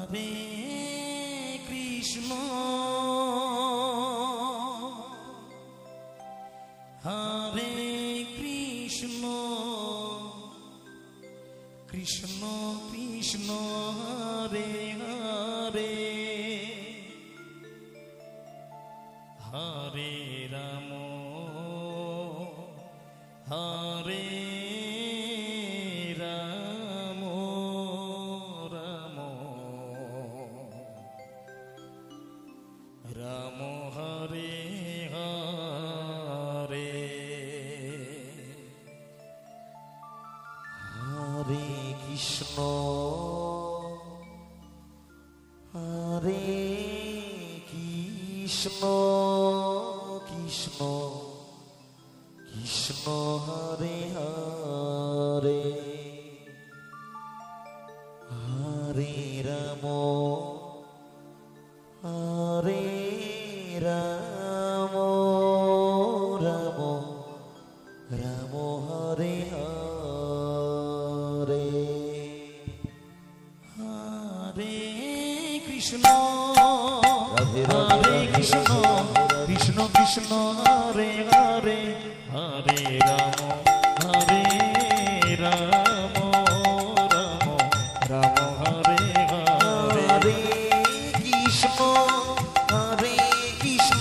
হরে Krishna হরে Krishna Krishna Krishna Hare Hare Hare Ram হরে Ram Ram Ram Hare Hare Hare Krishna হরে Krishna Krishna Krishna Hare Hare Hare Ram হরে Ram Ram Ram Hare Hare Hare Krishna হরে Krishna Krishna Krishna Hare Hare Hare Ram হরে Ram Ram Ram Hare Hare Krishna হরে Krishna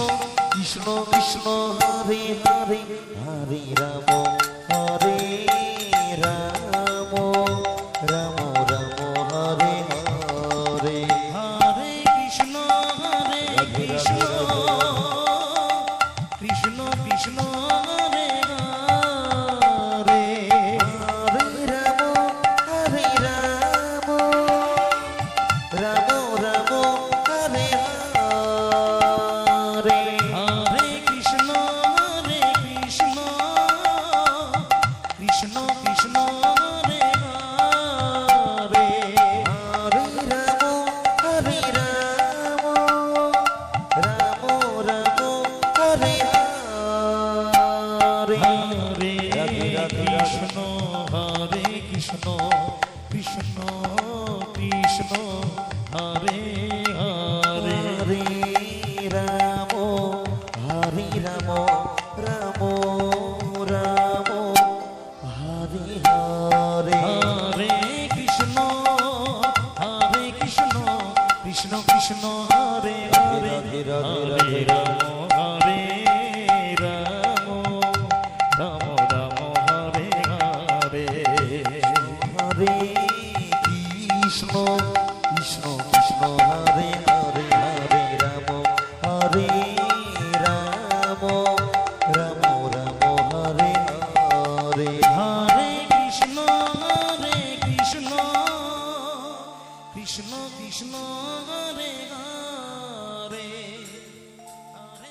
Krishna Krishna Hare Hare Hare Ram হরে Ram Ram Ram Hare Hare Hare Krishna হরে Krishna Krishna Krishna Hare Hare Hare Ram হরে Ram Ram Ram Hare Hare Hare Krishna হরে Krishna Krishna Krishna Hare Hare Hare Ram হরে Ram Ram Ram Hare Hare Hare Krishna হরে Krishna Krishna Krishna Hare Hare Hare Ram হরে Ram Ram Ram Hare Hare Hare Krishna Krishna Krishna Hare Hare Hare Ram হরে Ram Ram Ram Hare Hare Hare Krishna Krishna Krishna Hare Hare Hare Ram হরে Ram Ram Ram Hare Hare Hare Krishna Krishna Krishna Hare Hare Hare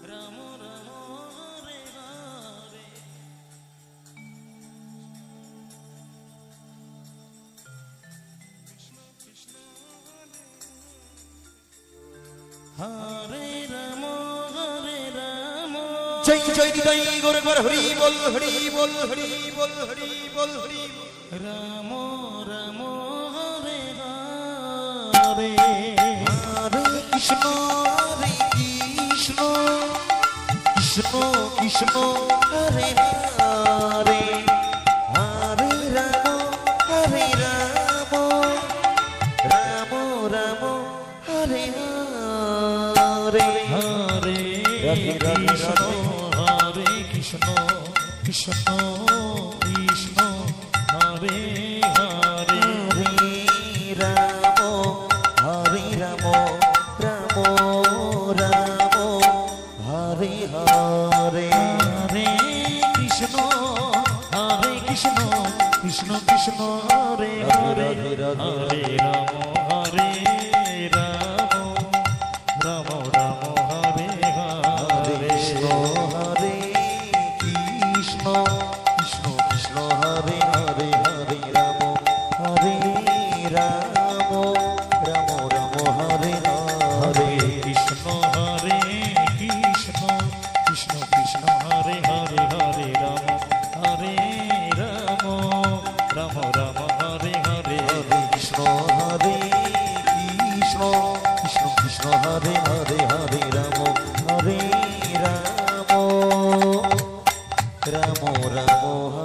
Ram Ram Hare Hare Krishna Krishna হরে Ram হরে Ram জয় জয় Nitai Gour Gour Hari বল Hari বল Hari বল Hari বল Hari Ram Ram Hare Hare Hare Krishna হরে Krishna Krishna Krishna Hare Hare Hare Ram হরে Ram Ram Ram Hare Hare Hare Krishna হরে Krishna Krishna Krishna Hare Hare Hare Ram হরে Ram Ram Ram Hare Hare Hare Krishna Krishna Krishna Hare Hare Hare Ram হরে Ram Ram Ram Hare Hare Krishna হরে Krishna Krishna Krishna Hare Hare Hare Ram হরে Ram Ram Ram Hare Hare Krishna হরে Krishna Krishna Krishna Hare Hare Hare Ram হরে Ram Ram Ram Hare Hare Hare Ram Ram Ram Ram